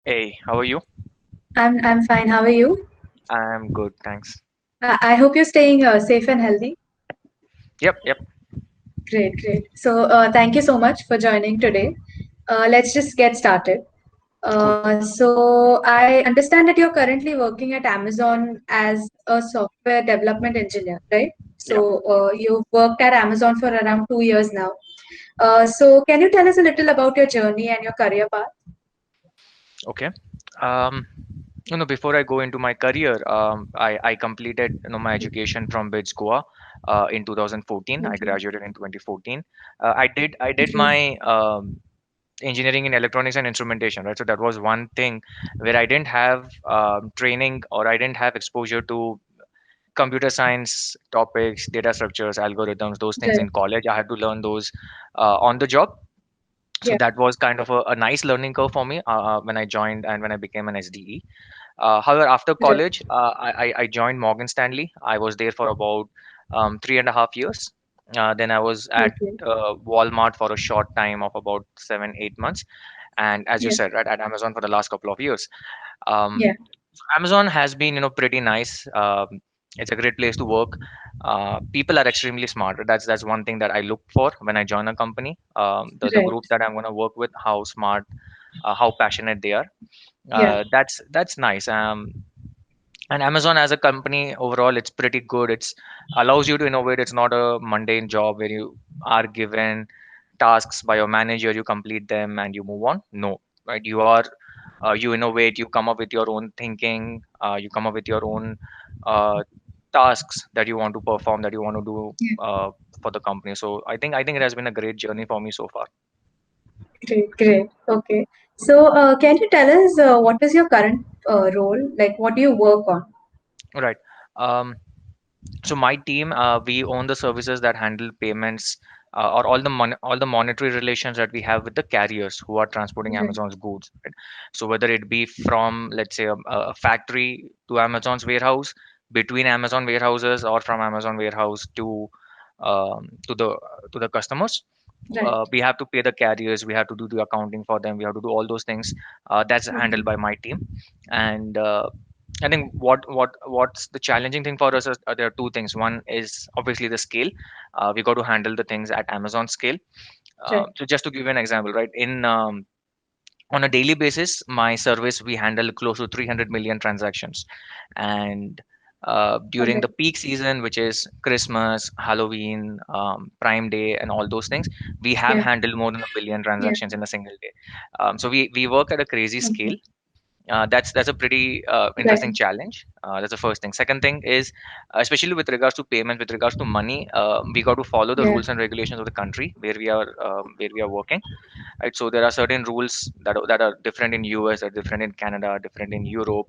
Hey, how are you? I'm fine. How are you? I'm good, thanks. I hope you're staying safe and healthy. Yep, yep, Great, great. So thank you so much for joining today. Let's just get started. cool. So I understand that you're currently working at Amazon as a software development engineer, right? Yep, So you've worked at Amazon for around 2 years now. So can you tell us a little about your journey and your career path? okay. Um, Before I go into my career, I completed, my education from BITS Goa, in 2014. I Okay. graduated in 2014. I did Okay. my engineering in electronics and instrumentation, right? So that was one thing where I didn't have training, or I didn't have exposure to computer science topics, data structures, algorithms, those things Right. in college. I had to learn those on the job. So Yeah. that was kind of a nice learning curve for me when I joined and when I became an SDE. However, after Right. college, I joined Morgan Stanley. I was there for about 3.5 years. Then I was at Okay. Walmart for a short time of about 7, 8 months, and as you Yeah. said, right, at Amazon for the last couple of years. Um, Yeah. Amazon has been, pretty nice. It's a great place to work. People are extremely smart. That's one thing that I look for when I join a company. The Right. group that I'm gonna work with, how smart, how passionate they are. Yeah. That's nice. And Amazon as a company overall, it's pretty good. It's allows you to innovate. It's not a mundane job where you are given tasks by your manager, you complete them and you move on. No, right? You innovate, you come up with your own thinking, you come up with your own uh, tasks that you want to perform, that you want to do for the company. So I think it has been a great journey for me so far. Great, great. Okay. So, can you tell us what is your current role? Like, what do you work on? Right. Um, so my team, we own the services that handle payments, or all the monetary relations that we have with the carriers who are transporting Right. Amazon's goods, right? So whether it be from, let's say, a factory to Amazon's warehouse, between Amazon warehouses, or from Amazon warehouse to the customers, Right. we have to pay the carriers, we have to do the accounting for them, we have to do all those things. That's handled Okay. by my team. And I think what's the challenging thing for us is, there are two things. One is obviously the scale. We got to handle the things at Amazon scale. Right. So just to give you an example, right? In On a daily basis, my service, we handle close to 300 million transactions, and All during the right. peak season, which is Christmas, Halloween, Prime Day, and all those things, we have Yeah. handled more than a billion Yeah. transactions in a single day. So we work at a crazy scale. Okay. That's a pretty interesting Right. challenge. That's the first thing. Second thing is, especially with regards to payments, with regards to money, we got to follow the Yeah. rules and regulations of the country where we are working, right? So there are certain rules that are different in US, are different in Canada, different in Europe.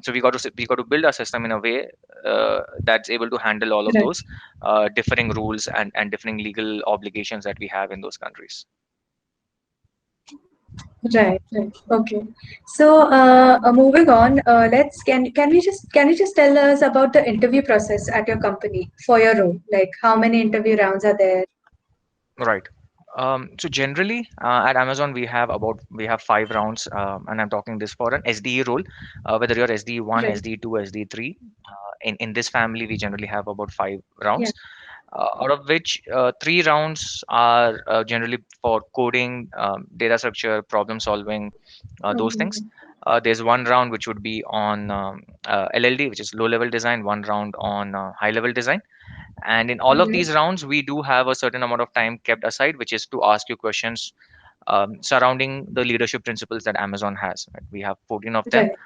So we got to build our system in a way that's able to handle all of Right. those differing rules and differing legal obligations that we have in those countries. Right. Right. Okay. So, moving on, let's can you just tell us about the interview process at your company for your role? Like, how many interview rounds are there? Right. So generally, at Amazon, we have 5 rounds, and I'm talking this for an SDE role, whether you're SDE one, Right. SDE two, SDE three. In this family, we generally have about five Yeah. rounds, out of which 3 rounds are generally for coding, data structure, problem solving, those Okay. things. There's one round which would be on LLD, which is low level design, one round on high level design, and in all All of right. these rounds, we do have a certain amount of time kept aside, which is to ask you questions surrounding the leadership principles that Amazon has. Right? We have 14 of them, Right.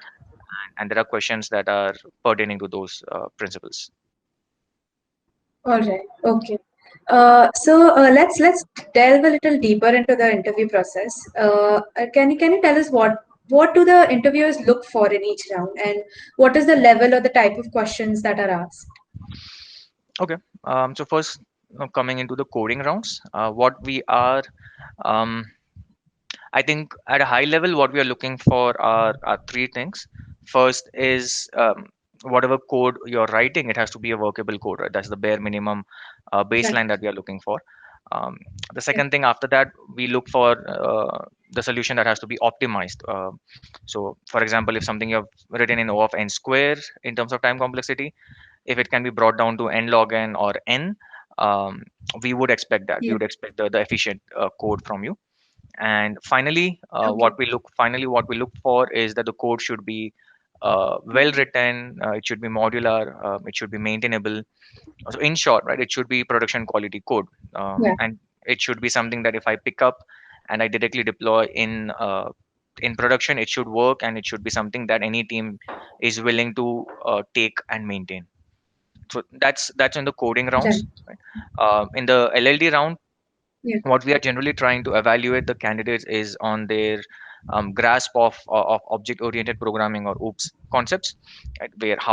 and there are questions that are pertaining to those principles. All right. Okay. So let's delve a little deeper into the interview process. Can you tell us what do the interviewers look for in each round, and what is the level or the type of questions that are asked? Okay. So first, coming into the coding rounds, what we are, um, I think at a high level, what we are looking for are three things. First is whatever code you're writing, it has to be a workable code, right? That's the bare minimum Right. baseline that we are looking for. um, the second thing after that, we look for the solution that has to be optimized. So for example, if something you have written in O of n square in terms of time complexity, if it can be brought down to n log n or n, um, we would expect that. We Yeah. would expect the efficient code from you. And finally, Okay. what we look for is that the code should be well written. It should be modular. It should be maintainable. So in short, right, it should be production quality code, Yeah. and it should be something that if I pick up and I directly deploy in production, it should work, and it should be something that any team is willing to take and maintain. So that's in the coding Right. rounds. Right? In the LLD round, Yeah. what we are generally trying to evaluate the candidates is on their grasp of object oriented programming, or OOPS concepts, right? Where Right.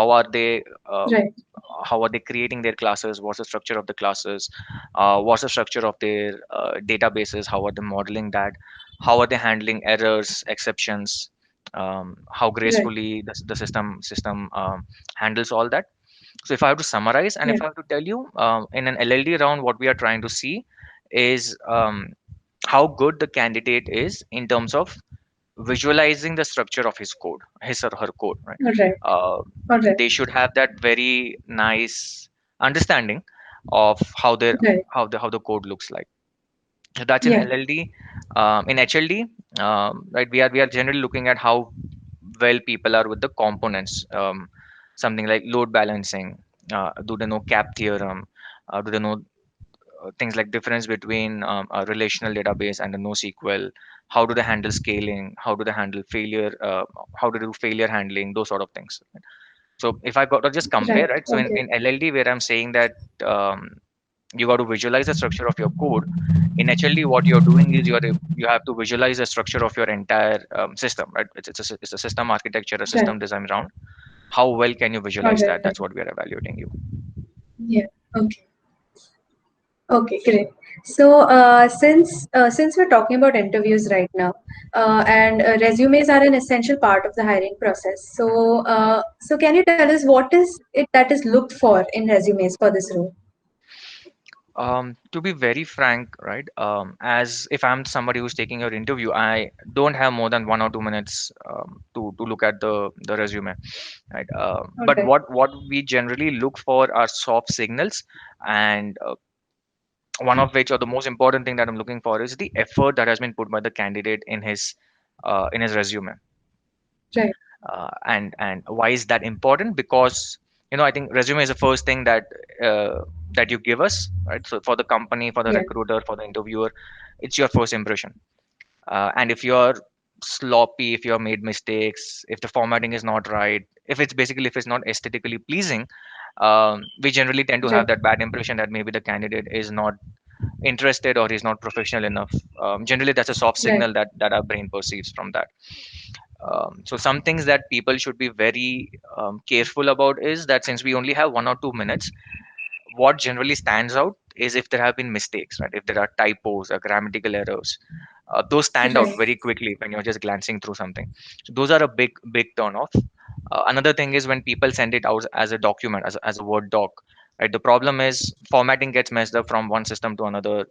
how are they creating their classes, what's the structure of the classes, what's the structure of their databases, how are they modeling that, how are they handling errors, exceptions, how Right. gracefully the system handles all that. So if I have to summarize, and Yeah. if I have to tell you, in an LLD round, what we are trying to see is how good the candidate is in terms of visualizing the structure of his code, his or her code, right? All right. Uh, All right. they should have that very nice understanding of Right. how the code looks like. So that's in Yeah. LLD. In HLD, right, we are generally looking at how well people are with the components. Something like load balancing. Do they know CAP theorem? Do they know things like difference between a relational database and a NoSQL? How do they handle scaling? How do they handle failure? How do they do failure handling? Those sort of things. So if I got to just compare, Right. right? So Okay. in LLD, where I'm saying that you got to visualize the structure of your code, in HLD, what you're doing is you have to visualize the structure of your entire system, right? It's a system architecture, a Right. system design round. How well can you All visualize that? right. That's what we are evaluating you. Yeah. Okay. Okay, great. So, since we're talking about interviews right now, and resumes are an essential part of the hiring process. So can you tell us what is it that is looked for in resumes for this role? To be very frank, right? As if I'm somebody who's taking your interview, I don't have more than 1 or 2 minutes to look at the resume, right? All But right. what we generally look for are soft signals, and one of which, or the most important thing that I'm looking for, is the effort that has been put by the candidate in his resume. Right. And why is that important? Because I think resume is the first thing that you give us, right? So for the company, for the Yeah. recruiter, for the interviewer, it's your first impression. And if you're sloppy, if you're made mistakes, if the formatting is not right, if it's not aesthetically pleasing, we generally tend to have Right. that bad impression that maybe the candidate is not interested or he's not professional enough. Generally, that's a soft Right. signal that our brain perceives from that. So some things that people should be very careful about is that since we only have 1 or 2 minutes, what generally stands out is if there have been mistakes, right? If there are typos or grammatical errors, those stand out Right. very quickly when you're just glancing through something. So those are a big turn off. Another thing is when people send it out as a document, as a Word doc, right? The problem is formatting gets messed up from one system to another.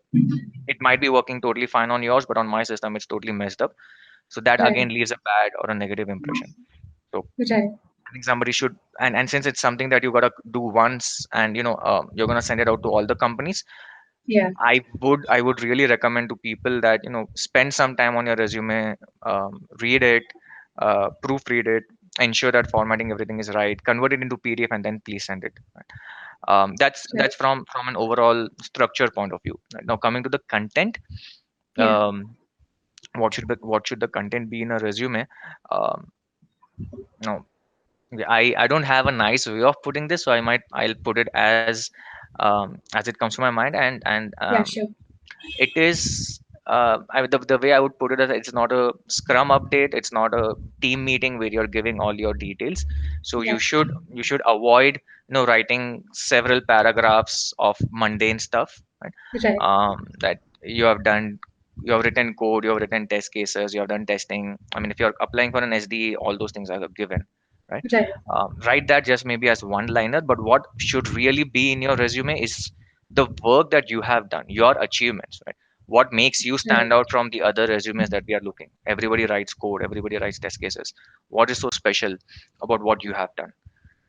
It might be working totally fine on yours, but on my system, it's totally messed up. So that Right. again leaves a bad or a negative impression. So Right. I think somebody should, and since it's something that you gotta do once, and you're gonna send it out to all the companies, Yeah. I would really recommend to people that spend some time on your resume, read it, proofread it, ensure that formatting everything is right, convert it into PDF, and then please send it. Right? Right. That's from an overall structure point of view. Right? Now coming to the content, Yeah. um, what should the content be in a resume? Um, no, yeah, I don't have a nice way of putting this, so I'll put it as it comes to my mind, and Yeah. Sure. it is the way I would put it is it's not a Scrum update, it's not a team meeting where you're giving all your details. So Yeah. you should avoid writing several paragraphs of mundane stuff, right? Right. That you have written code, you have written test cases, you have done testing. I mean, if you're applying for an SDE, all those things are given. right? right, Write that just maybe as one liner, but what should really be in your resume is the work that you have done, your achievements, right? What makes you right. stand out from the other resumes that we are looking? Everybody writes code, everybody writes test cases. What is so special about what you have done?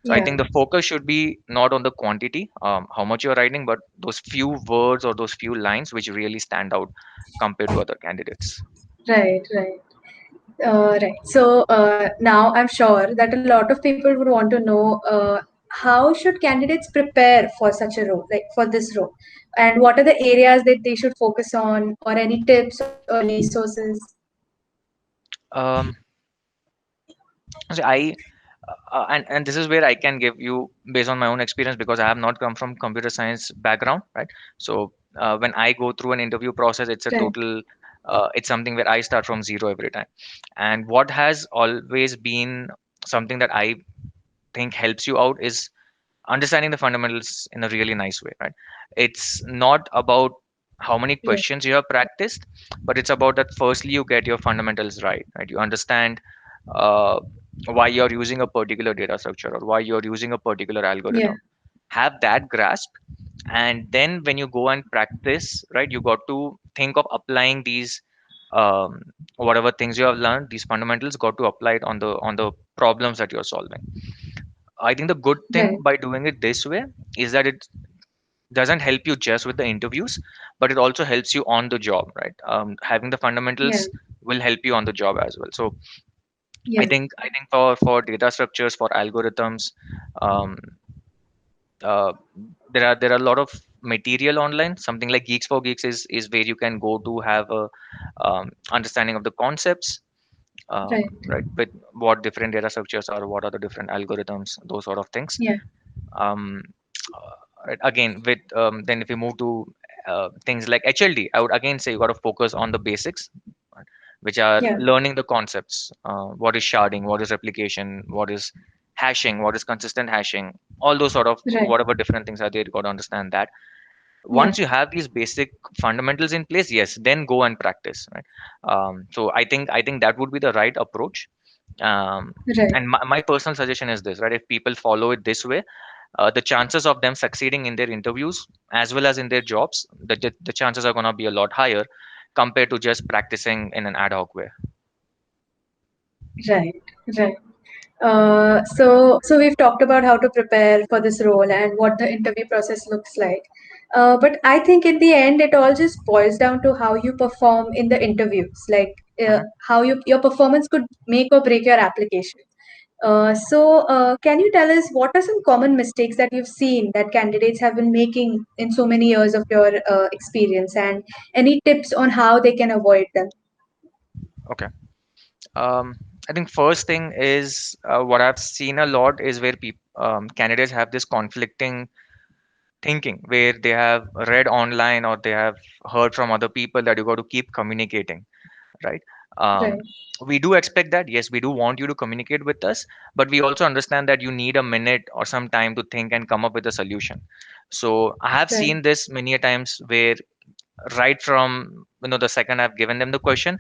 So I Yeah, think the focus should be not on the quantity, how much you're writing, but those few words or those few lines which really stand out compared to other candidates. right, right. Right. So now I'm sure that a lot of people would want to know how should candidates prepare for such a role, like for this role, and what are the areas that they should focus on, or any tips or resources? Um, so and this is where I can give you based on my own experience, because I have not come from computer science background, right? So when I go through an interview process, it's a Right. total it's something where I start from zero every time. And what has always been something that I think helps you out is understanding the fundamentals in a really nice way, right? It's not about how many Right. questions you have practiced, but it's about that firstly you get your fundamentals right? You understand uh, why you're using a particular data structure or why you're using a particular Yeah. algorithm. Have that grasp, and then when you go and practice, right, you got to think of applying these um, whatever things you have learned, these fundamentals, got to apply it on the problems that you're solving. I think the good Right. thing by doing it this way is that it doesn't help you just with the interviews, but it also helps you on the job, right? Having the Yeah. fundamentals will help you on the job as well. So Yeah. I think for data structures, for algorithms, um, uh, there are a lot of material online. Something like Geeks for Geeks is where you can go to have a understanding of the concepts, Right. right? With what different data structures are, what are the different algorithms, those sort of things. Yeah. um, right, again with then if you move to things like HLD, I would again say you got to focus on the basics, right, which are Yeah. learning the concepts. What is sharding, what is replication, what is hashing, what is consistent hashing, all those sort of Right. whatever different things are there, you got to understand that. Yeah. Once you have these basic fundamentals in place, yes, then go and practice, right? So I think that would be the right approach. um, Right. and my personal suggestion is this, right? If people follow it this way, the chances of them succeeding in their interviews as well as in their jobs, the chances are going to be a lot higher compared to just practicing in an ad hoc way. Right. Right. So we've talked about how to prepare for this role and what the interview process looks like. But I think in the end, it all just boils down to how you perform in the interviews, like Mhm. how your performance could make or break your application. Can you tell us what are some common mistakes that you've seen that candidates have been making in so many years of your experience, and any tips on how they can avoid them? Okay. um, I think first thing is what I've seen a lot is where people candidates have this conflicting thinking, where they have read online or they have heard from other people that you got to keep communicating, right? um, Right, we do expect that, yes, we do want you to communicate with us, but we also understand that you need a minute or some time to think and come up with a solution. So I have right, seen this many a times where right from the second I've given them the question,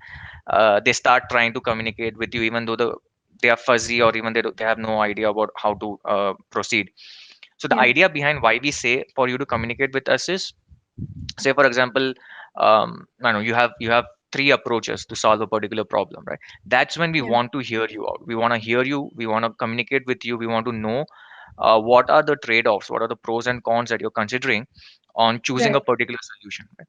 they start trying to communicate with you even though they are fuzzy, or even they have no idea about how to proceed. So the yeah, idea behind why we say for you to communicate with us is, say for example, I know you have three approaches to solve a particular problem, right? That's when we yeah, want to hear you out. We want to hear you, we want to communicate with you, we want to know what are the trade-offs, what are the pros and cons that you're considering on choosing a right, particular solution, right?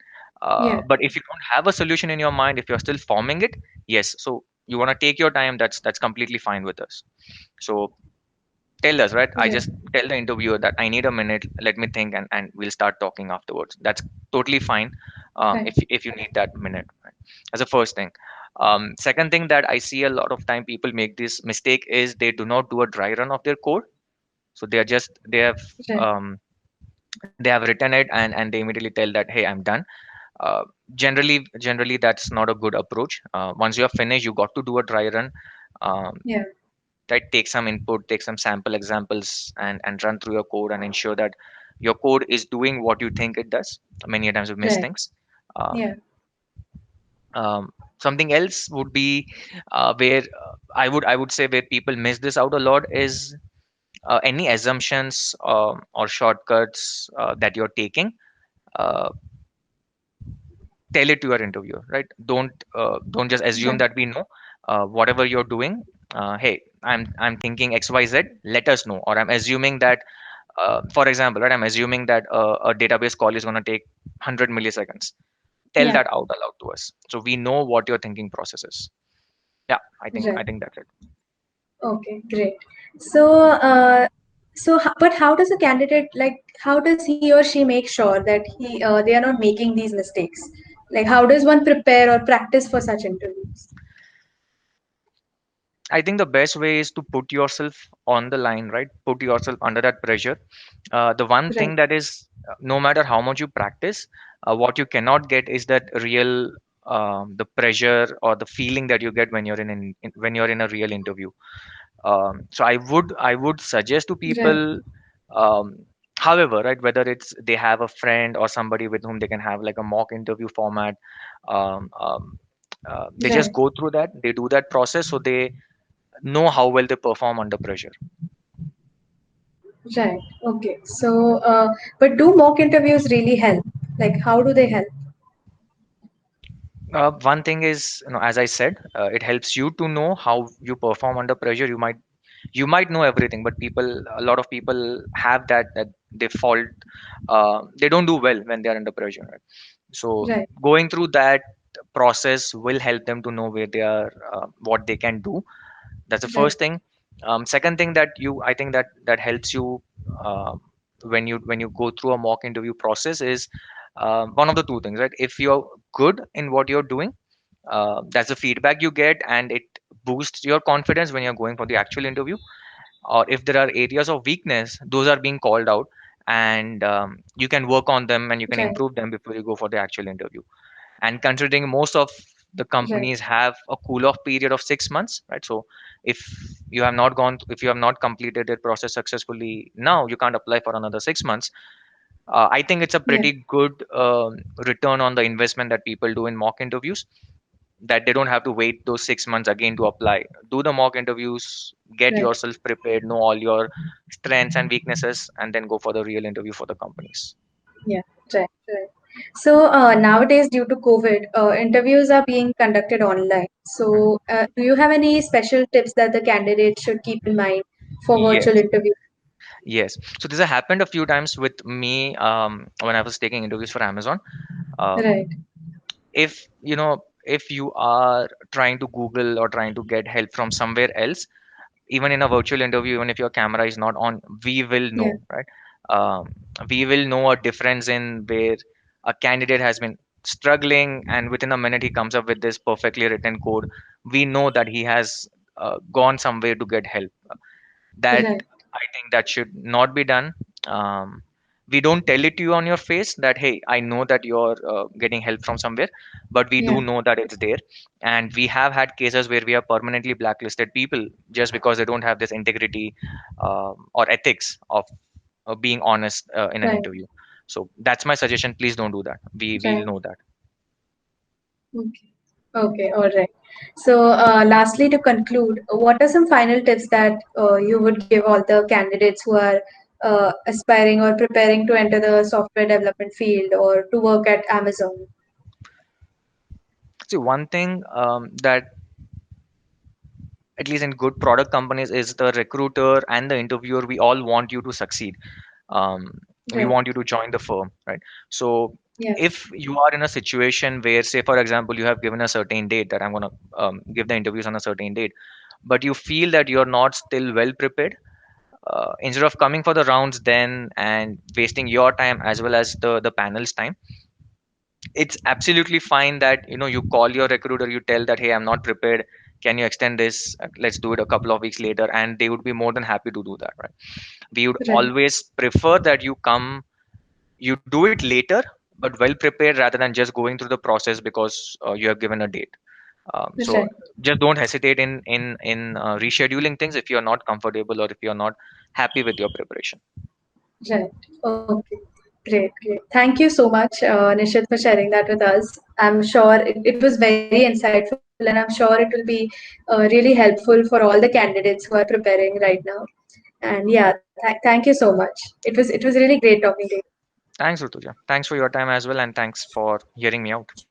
yeah, But if you don't have a solution in your mind, if you're still forming it, yes, so you want to take your time, that's completely fine with us. So tell us, right? I right, just tell the interviewer that I need a minute, let me think, and we'll start talking afterwards. That's totally fine. right, If you need that minute, right? As a first thing. Second thing that I see a lot of time people make this mistake is they do not do a dry run of their code. So right, um, they have written it, and they immediately tell that, hey, I'm done. uh, generally that's not a good approach. Once you are finished, you got to do a dry run. um, yeah, right, take some input, take some sample examples, and run through your code and ensure that your code is doing what you think it does. Many a times we miss right, things. um, yeah, um, Something else would be where I would say where people miss this out a lot is any assumptions or shortcuts that you're taking. Uh, Tell it to your interviewer, right? Don't just assume Right. that we know whatever you're doing. Hey, I'm thinking XYZ. Let us know. Or I'm assuming that, for example, right? I'm assuming that a database call is going to take 100 milliseconds. Tell Yeah. that out aloud to us, so we know what your thinking process is. Yeah, I Right. think that's it. Okay, great. So, but how does a candidate, like, how does he or she make sure that they are not making these mistakes? Like, how does one prepare or practice for such interviews? I think the best way is to put yourself on the line, right? Put yourself under that pressure. The one Right. thing that is, no matter how much you practice, what you cannot get is that real, the pressure or the feeling that you get when you're when you're in a real interview. So I would suggest to Right. people, um, however, right, whether it's they have a friend or somebody with whom they can have like a mock interview format, um, um, they just Right. go through that, they do that process, so they know how well they perform under pressure. Right. Okay. So, but do mock interviews really help? Like, how do they help? One thing is, as I said, it helps you to know how you perform under pressure. You might know everything, but a lot of people have that default. They don't do well when they are under pressure. Right? So Right. going through that process will help them to know where they are, what they can do. That's the Right. first thing. Second thing that I think that helps you, uh, when you go through a mock interview process is, one of the two things, right? If you're good in what you're doing, that's the feedback you get, and it boosts your confidence when you're going for the actual interview. Or if there are areas of weakness, those are being called out, and you can work on them and you can Right. improve them before you go for the actual interview. And considering most of the Right. companies have a cool off period of 6 months, right? So if if you have not completed the process successfully now, you can't apply for another 6 months. I think it's a Yeah. pretty good return on the investment that people do in mock interviews, that they don't have to wait those 6 months again to apply. Do the mock interviews, get Right. yourself prepared, know all your strengths and weaknesses, and then go for the real interview for the companies. Yeah. Right. Right. So nowadays, due to COVID, interviews are being conducted online. Mhm. So, do you have any special tips that the candidate should keep in mind for virtual Yes. interviews? Yes. So this has happened a few times with me, when I was taking interviews for Amazon. Um, Right. if you are trying to Google or trying to get help from somewhere else, even in a virtual interview, even if your camera is not on, we will Yeah. know, right? Um, we will know a difference in where a candidate has been struggling, and within a minute he comes up with this perfectly written code. We know that he has gone somewhere to get help. That, Right. I think that should not be done. um, we don't tell it to you on your face that, hey, I know that you're getting help from somewhere, but we Yeah. do know that it's there. And we have had cases where we have permanently blacklisted people just because they don't have this integrity, or ethics of being honest in an Right. interview. So that's my suggestion, please don't do that. We'll Right. know that. Okay. Okay. All right. So, lastly, to conclude, what are some final tips that you would give all the candidates who are aspiring or preparing to enter the software development field or to work at Amazon? See, one thing that, at least in good product companies, is the recruiter and the interviewer, we all want you to succeed. um, we Right. want you to join the firm, right? So Yeah. if you are in a situation where, say for example, you have given a certain date that I'm going to give the interviews on a certain date, but you feel that you're not still well prepared, instead of coming for the rounds then and wasting your time as well as the panel's time, it's absolutely fine that you call your recruiter, you tell that, hey, I'm not prepared, can you extend this? Let's do it a couple of weeks later, and they would be more than happy to do that, right? We would Right. always prefer that you do it later, but well prepared, rather than just going through the process because you have given a date. So Right. just don't hesitate in rescheduling things if you're not comfortable or if you're not happy with your preparation. Right. Okay. Great, great. Thank you so much, Nishit, for sharing that with us. I'm sure it was very insightful, and I'm sure it will be really helpful for all the candidates who are preparing right now. And yeah, thank you so much. It was really great talking to you. Thanks, Rutuja. Thanks for your time as well, and thanks for hearing me out.